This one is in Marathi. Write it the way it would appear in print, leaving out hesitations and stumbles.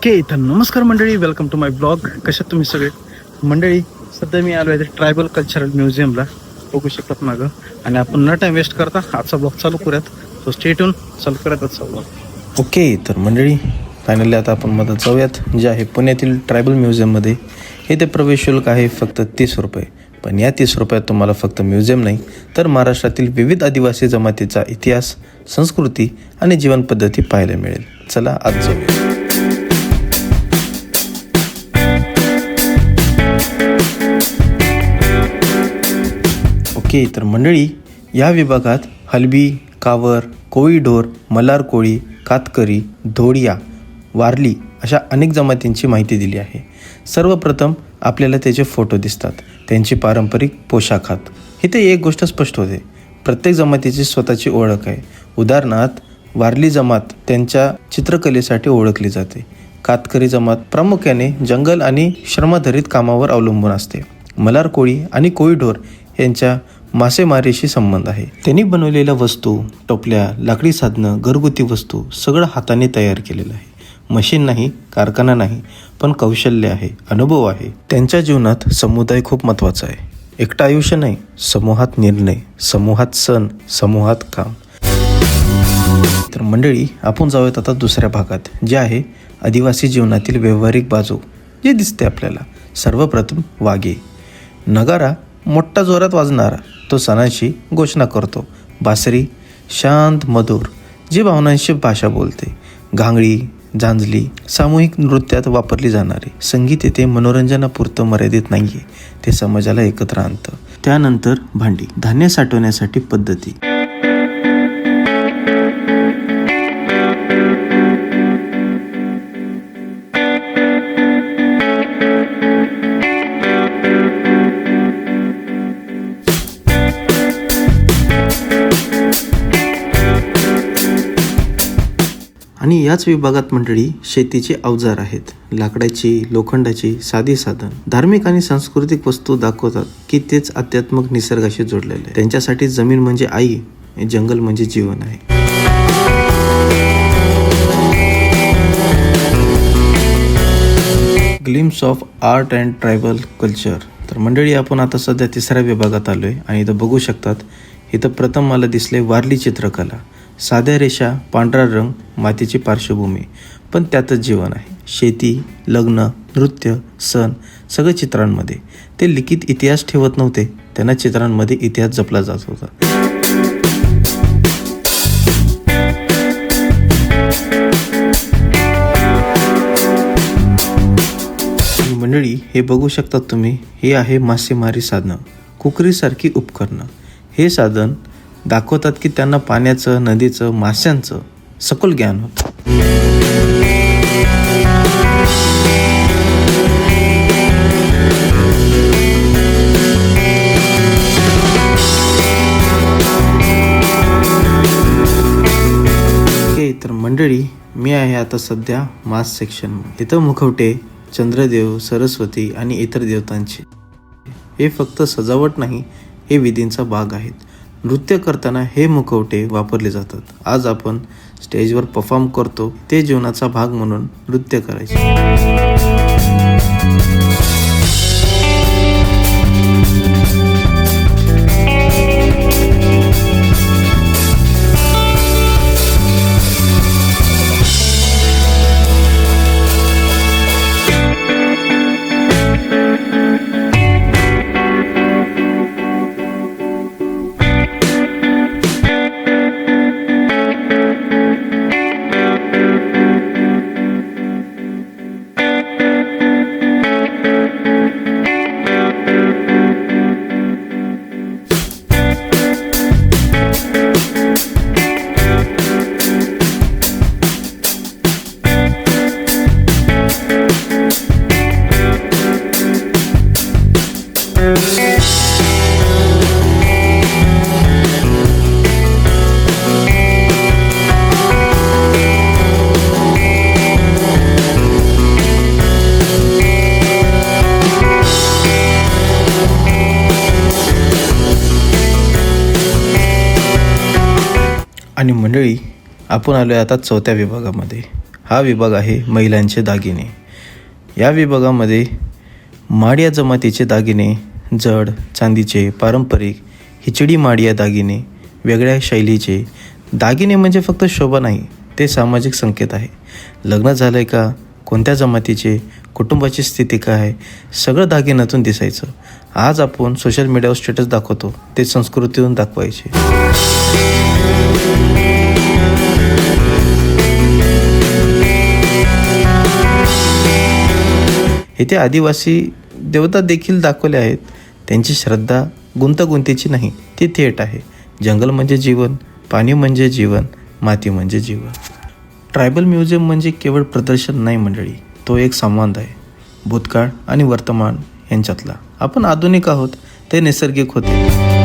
ओके, तर नमस्कार मंडळी, वेलकम टू माय ब्लॉग. कशात तुम्ही सगळे मंडळी? सध्या मी आलो आहे ट्रायबल कल्चरल म्युझियमला, बघू शकतात मागं. आणि आपण न टाइम वेस्ट करता आजचा ब्लॉग चालू करूयात. सो स्टे ट्यून, चालू करूयात आजचा ब्लॉग. ओके, तर मंडळी फायनली आता आपण मदत जाऊयात, जे आहे पुण्यातील ट्रायबल म्युझियममध्ये. इथे प्रवेश शुल्क आहे फक्त 30 रुपये. पण या 30 रुपयात तुम्हाला फक्त म्युझियम नाही, तर महाराष्ट्रातील विविध आदिवासी जमातीचा इतिहास, संस्कृती आणि जीवनपद्धती पाहायला मिळेल. चला आज जाऊया. ओके, तर मंडळी या विभागात हलबी, कावर, कोळी ढोर, मल्हार कोळी, कातकरी, धोडिया, वारली अशा अनेक जमातींची माहिती दिली आहे. सर्वप्रथम आपल्याला त्याचे फोटो दिसतात, त्यांची पारंपरिक पोशाखात. इथे एक गोष्ट स्पष्ट होते, प्रत्येक जमातीची स्वतःची ओळख आहे. उदाहरणार्थ वारली जमात त्यांच्या चित्रकलेसाठी ओळखली जाते. कातकरी जमात प्रामुख्याने जंगल आणि श्रमाधारित कामावर अवलंबून असते. मल्हार कोळी आणि कोळी ढोर यांच्या मासेमारीशी संबंध आहे. त्यांनी बनवलेल्या वस्तू, टोपल्या, लाकडी साधनं, घरगुती वस्तू सगळं हाताने तयार केलेलं आहे. मशीन नाही, कारखाना नाही, पण कौशल्य आहे, अनुभव आहे. त्यांच्या जीवनात समुदाय खूप महत्त्वाचा आहे. एकटं आयुष्य नाही, समूहात निर्णय, समूहात सण, समूहात काम. तर मंडळी आपण जाऊयात आता दुसऱ्या भागात, जे आहे आदिवासी जीवनातील व्यावहारिक बाजू, जे दिसते आपल्याला. सर्वप्रथम वाघे. नगारा मोठा जोरात वाजणारा, तो सणांशी घोषणा करतो. बासरी शांत मधुर, जी भावनांशी भाषा बोलते. घांगडी, झांजली सामूहिक नृत्यात वापरली जाणारी. संगीत येथे मनोरंजनापुरतं मर्यादित नाही आहे, ते समाजाला एकत्र आणतं. त्यानंतर भांडी, धान्य साठवण्यासाठी पद्धती. आणि याच विभागात मंडळी शेतीचे अवजार आहेत. लाकडाची, लोखंडाची साधी साधन. धार्मिक आणि सांस्कृतिक वस्तू दाखवतात की तेच आध्यात्मिक निसर्गाशी जोडलेले आहे. त्यांच्यासाठी जमीन म्हणजे आई, जंगल म्हणजे जीवन आहे. Glimpse of art and tribal culture. तर मंडळी आपण आता सध्या तिसऱ्या विभागात आलो आहे. आणि इथं बघू शकतात, इथं प्रथम मला दिसले वारली चित्रकला. साध्या रेषा, पांढरा रंग, मातीची पार्श्वभूमी, पण त्यातच जीवन आहे. शेती, लग्न, नृत्य, सण सगळं चित्रांमध्ये. ते लिखित इतिहास ठेवत नव्हते, त्यांना चित्रांमध्ये इतिहास जपला जात होता. मंडळी हे बघू शकतात तुम्ही, हे आहे मासेमारी साधनं, कुकरीसारखी उपकरणं. हे साधन दाखवतात की त्यांना पाण्याचं, नदीचं, माशांचं सखोल ज्ञान होतं. ओके, तर मंडळी मी आहे आता सध्या मास सेक्शन. इथं मुखवटे, चंद्रदेव, सरस्वती आणि इतर देवतांचे. हे फक्त सजावट नाही, हे विधींचा भाग आहेत. नृत्य करताना हे मुखवटे वापरले जातात. आज आपण स्टेजवर परफॉर्म करतो, ते जीवनाचा भाग म्हणून नृत्य करायचे. आणि मंडळी आपण आलो आहे आता चौथ्या विभागामध्ये. हा विभाग आहे महिलांचे दागिने. या विभागामध्ये माडिया जमातीचे दागिने, जड चांदीचे, पारंपरिक हिचडी माडिया दागिने, वेगळ्या शैलीचे दागिने म्हणजे फक्त शोभा नाही, ते सामाजिक संकेत आहे. लग्न झालं आहे का, कोणत्या जमातीचे, कुटुंबाची स्थिती काय आहे, सगळं दागिन्यातून दिसायचं. आज आपण सोशल मीडियावर स्टेटस दाखवतो, ते संस्कृतीतून दाखवायचे. इथे आदिवासी देवता देखील दाखवले आहेत. त्यांची श्रद्धा गुंतागुंतीची नाही, ती थेट आहे. जंगल म्हणजे जीवन, पाणी म्हणजे जीवन, माती म्हणजे जीवन. ट्रायबल म्युझियम म्हणजे केवळ प्रदर्शन नाही मंडळी, तो एक संवाद आहे भूतकाळ आणि वर्तमान यांच्यातला. आपण आधुनिक आहोत, ते नैसर्गिक होते.